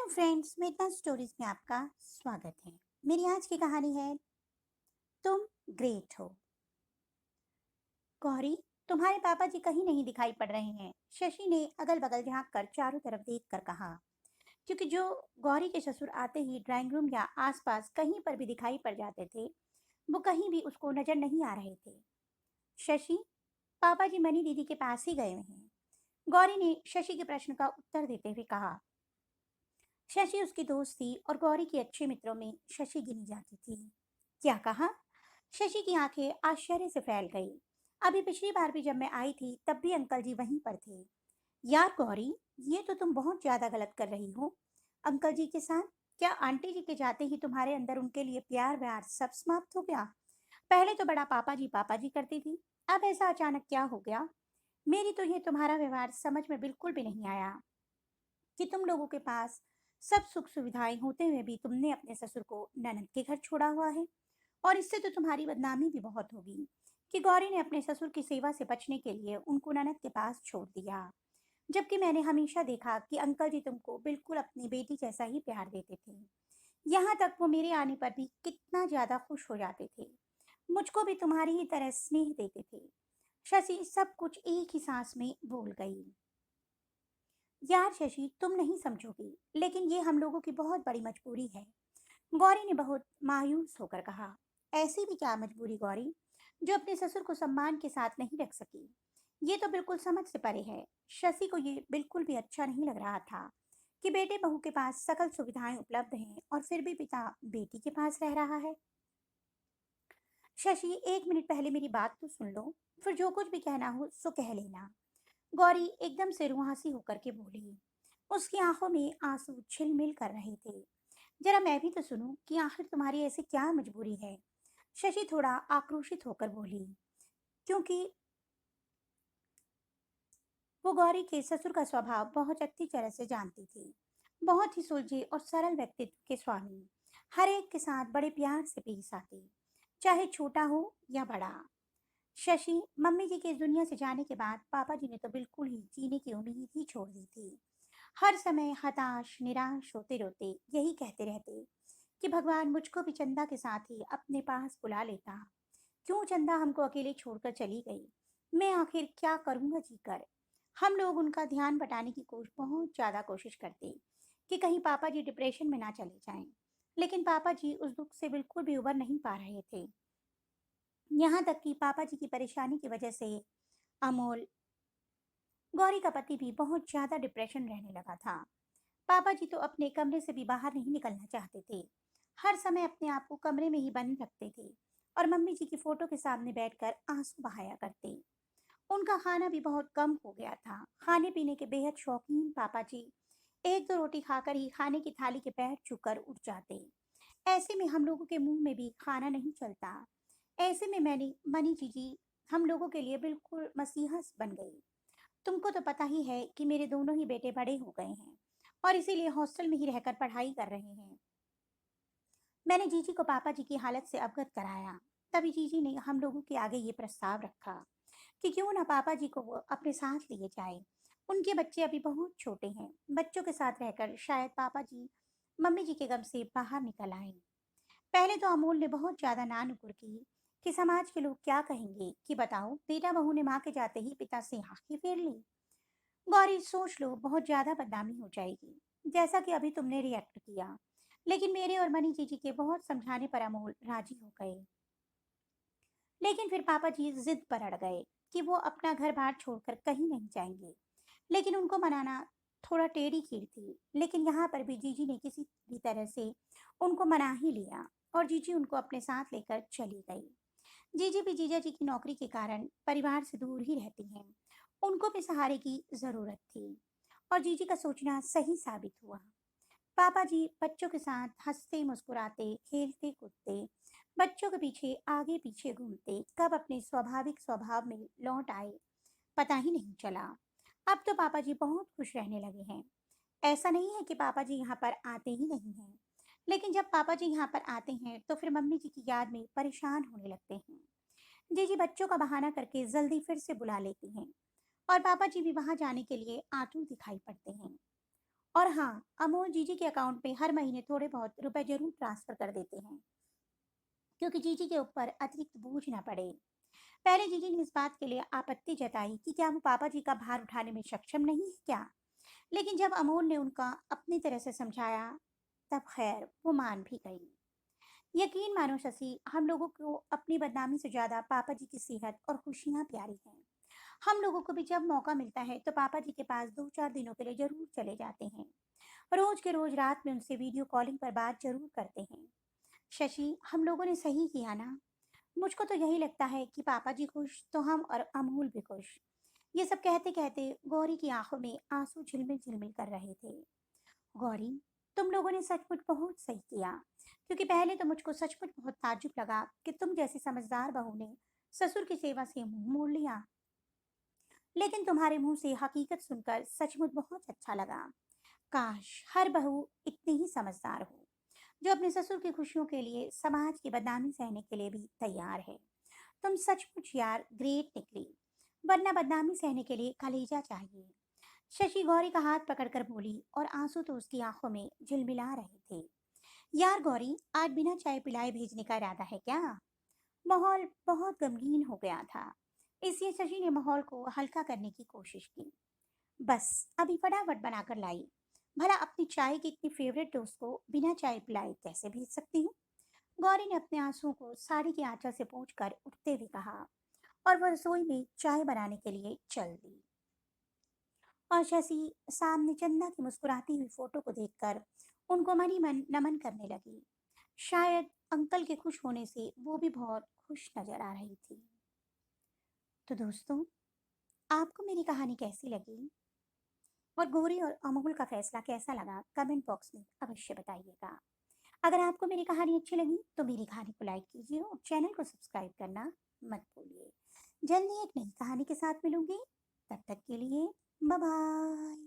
Hello friends, मेघना stories में आपका स्वागत है। मेरी आज की कहानी है तुम ग्रेट हो। गौरी, तुम्हारे पापा जी कहीं नहीं दिखाई पड़ रहे हैं। शशि ने अगल बगल झांक कर चारों तरफ देख कर कहा, क्योंकि जो गौरी के ससुर आते ही ड्राइंग रूम या आसपास कहीं पर भी दिखाई पड़ जाते थे, वो कहीं भी उसको नजर नहीं आ रहे थे। शशि, पापा जी मनी दीदी के पास ही गए हैं। गौरी ने शशि के प्रश्न का उत्तर देते हुए कहा। शशि उसकी दोस्त थी और गौरी के अच्छे मित्रों में शशि गिनी जाती थी। क्या कहा? शशि की आंखें आश्चर्य से फैल गई। अभी पिछली बार भी जब मैं आई थी तब भी अंकल जी वहीं पर थे। यार गौरी, ये तो तुम बहुत ज्यादा गलत कर रही हो। अंकल जी के साथ? क्या आंटी जी के जाते ही तुम्हारे अंदर उनके लिए प्यार व्यार सब समाप्त हो गया? पहले तो बड़ा पापा जी करती थी, अब ऐसा अचानक क्या हो गया? मेरी तो ये तुम्हारा व्यवहार समझ में बिल्कुल भी नहीं आया कि तुम लोगों के पास सब सुख सुविधाएं होते हुए भी तुमने अपने ससुर को ननद के घर छोड़ा हुआ है। और इससे तो तुम्हारी बदनामी भी बहुत होगी कि गौरी ने अपने ससुर की सेवा से बचने के लिए उनको ननद के पास छोड़ दिया, जबकि मैंने हमेशा देखा कि अंकल जी तुमको बिल्कुल अपनी बेटी जैसा ही प्यार देते थे। यहाँ तक वो मेरे आने पर भी कितना ज्यादा खुश हो जाते थे। मुझको भी तुम्हारी ही तरह स्नेह देते थे। शशि सब कुछ एक ही सांस में बोल गई। यार शशि, तुम नहीं समझोगी, लेकिन ये हम लोगों की बहुत बड़ी मजबूरी है। गौरी ने बहुत मायूस होकर कहा। ऐसी भी क्या मजबूरी गौरी, जो अपने ससुर को सम्मान के साथ नहीं रख सकी? ये तो बिल्कुल समझ से परे है। शशि को ये बिल्कुल भी अच्छा नहीं लग रहा था कि बेटे बहू के पास सकल सुविधाएं उपलब्ध हैं और फिर भी पिता बेटी के पास रह रहा है। शशि, एक मिनट पहले मेरी बात तो सुन लो, फिर जो कुछ भी कहना हो सो कह लेना। गौरी एकदम से रुआंसी होकर के बोली। उसकी आंखों में आंसू झिलमिल कर रहे थे। जरा मैं भी तो सुनूं कि आखिर तुम्हारी ऐसी क्या मजबूरी है। शशि थोड़ा आक्रोशित होकर बोली, क्योंकि वो गौरी के ससुर का स्वभाव बहुत अच्छी तरह से जानती थी। बहुत ही सुलझे और सरल व्यक्तित्व के स्वामी, हर एक के साथ बड़े प्यार से पेश आते, चाहे छोटा हो या बड़ा। शशि, मम्मी जी के इस दुनिया से जाने के बाद पापा जी ने तो बिल्कुल ही जीने की उम्मीद ही छोड़ दी थी। हर समय हताश निराश होते रोते यही कहते रहते कि भगवान मुझको भी चंदा के साथ ही अपने पास बुला लेता। क्यों चंदा हमको अकेले छोड़कर चली गई? मैं आखिर क्या करूंगा जीकर? हम लोग उनका ध्यान बटाने की बहुत ज्यादा कोशिश करते कि कहीं पापा जी डिप्रेशन में ना चले जाएं, लेकिन पापा जी उस दुख से बिल्कुल भी उबर नहीं पा रहे थे। यहाँ तक कि पापा जी की परेशानी की वजह से अमोल, गौरी का पति, भी बहुत ज्यादा डिप्रेशन रहने लगा था। पापा जी तो अपने कमरे से भी बाहर नहीं निकलना चाहते थे। हर समय अपने आप को कमरे में ही बंद रखते थे और मम्मी जी की फोटो के सामने बैठकर आंसू बहाया करते। उनका खाना भी बहुत कम हो गया था। खाने पीने के बेहद शौकीन पापा जी एक दो रोटी खाकर ही खाने की थाली के पैर छूकर उठ जाते। ऐसे में हम लोगों के मुंह में भी खाना नहीं चलता। ऐसे में मैंने मनी जी हम लोगों के लिए बिल्कुल मसीहा बन गई। तुमको तो पता ही है कि मेरे दोनों ही बेटे बड़े हो गए हैं और इसीलिए हॉस्टल में ही रहकर पढ़ाई कर रहे हैं। मैंने जीजी को पापा जी की हालत से अवगत कराया। तभी जीजी ने हम लोगों के आगे ये प्रस्ताव रखा कि क्यों ना पापा जी को वो अपने साथ लिए जाए। उनके बच्चे अभी बहुत छोटे हैं। बच्चों के साथ रहकर शायद पापा जी मम्मी जी के गम से बाहर निकल आए। पहले तो अमोल ने बहुत ज्यादा नानुकुर की कि समाज के लोग क्या कहेंगे, कि बताओ बेटा बहू ने माँ के जाते ही पिता से आंखें फेर ली। गौरी, सोच लो, बहुत ज्यादा बदनामी हो जाएगी, जैसा कि अभी तुमने रिएक्ट किया। लेकिन मेरे और मनी जीजी के बहुत समझाने पर अमोल राजी हो गए। लेकिन फिर पापा जी जिद पर अड़ गए कि वो अपना घर बार छोड़कर कहीं नहीं जाएंगे। लेकिन उनको मनाना थोड़ा टेढ़ी खीर थी, लेकिन यहाँ पर भी जीजी ने किसी भी तरह से उनको मना ही लिया और जीजी उनको अपने साथ लेकर चली गई। जीजी भी जीजा जी की नौकरी के कारण परिवार से दूर ही रहती हैं। उनको भी सहारे की जरूरत थी और जीजी का सोचना सही साबित हुआ। पापा जी बच्चों के साथ हंसते मुस्कुराते खेलते कूदते, बच्चों के पीछे आगे पीछे घूमते, कब अपने स्वाभाविक स्वभाव में लौट आए पता ही नहीं चला। अब तो पापा जी बहुत खुश रहने लगे हैं। ऐसा नहीं है कि पापा जी यहाँ पर आते ही नहीं हैं, लेकिन जब पापा जी यहाँ पर आते हैं तो फिर मम्मी जी की याद में परेशान होने लगते हैं। जीजी बच्चों का बहाना करके जल्दी फिर से बुला लेती हैं और पापा जी भी वहां जाने के लिए आतुर दिखाई पड़ते हैं। और हाँ, अमोल जीजी के अकाउंट में हर महीने थोड़े बहुत रुपए जरूर ट्रांसफर कर देते हैं, क्योंकि जीजी के ऊपर अतिरिक्त बोझ ना पड़े। पहले जीजी ने इस बात के लिए आपत्ति जताई कि क्या वो पापा जी का भार उठाने में सक्षम नहीं है क्या? लेकिन जब अमोल ने उनका अपनी तरह से समझाया, तब खैर वो मान भी गई। यकीन मानो शशि, हम लोगों को अपनी बदनामी से ज्यादा पापा जी की सेहत और खुशियां प्यारी हैं। हम लोगों को भी जब मौका मिलता है तो पापा जी के पास 2-4 दिनों के लिए जरूर चले जाते हैं। रोज के रोज रात में उनसे वीडियो कॉलिंग पर बात जरूर करते हैं। शशि, हम लोगों ने सही किया ना? मुझको तो यही लगता है कि पापा जी खुश तो हम और अमूल भी खुश। ये सब कहते कहते गौरी की आंखों में आंसू झिलमिल झिलमिल कर रहे थे। गौरी, तुम लोगों ने सचमुच बहुत सही किया, क्योंकि पहले तो मुझको सचमुच बहुत ताज्जुब लगा कि तुम जैसी समझदार बहू ने ससुर की सेवा से मुंह मोड़ लिया। लेकिन तुम्हारे मुंह से हकीकत सुनकर सचमुच बहुत अच्छा लगा। काश हर बहू इतनी ही समझदार हो, जो अपने ससुर की खुशियों के लिए समाज की बदनामी सहने के लिए भी तैयार है। तुम सचमुच यार ग्रेट निकली, वरना बदनामी सहने के लिए कलेजा चाहिए। शशि गौरी का हाथ पकड़कर बोली और आंसू तो उसकी आंखों में झिलमिला रहे थे। यार गौरी, आज बिना चाय पिलाए भेजने का इरादा है क्या? माहौल बहुत गमगीन हो गया था, इसलिए शशि ने माहौल को हल्का करने की कोशिश की। बस अभी फटाफट बनाकर लाई। भला अपनी चाय की इतनी फेवरेट दोस्त को बिना चाय पिलाए कैसे भेज सकती हूँ? गौरी ने अपने आंसुओं को साड़ी के आंचल से पोंछकर उठते हुए कहा, और वह रसोई में चाय बनाने के लिए चल दी। और शशि सामने चंदा की मुस्कुराती हुई फोटो को देखकर उनको मनी मन नमन करने लगी। शायद अंकल के खुश होने से वो भी बहुत खुश नजर आ रही थी। तो दोस्तों, आपको मेरी कहानी कैसी लगी और गौरी और अमोल का फैसला कैसा लगा, कमेंट बॉक्स में अवश्य बताइएगा। अगर आपको मेरी कहानी अच्छी लगी तो मेरी कहानी को लाइक कीजिए और चैनल को सब्सक्राइब करना मत भूलिए। जल्दी एक नई कहानी के साथ मिलूंगी, तब तक के लिए बाय बाय।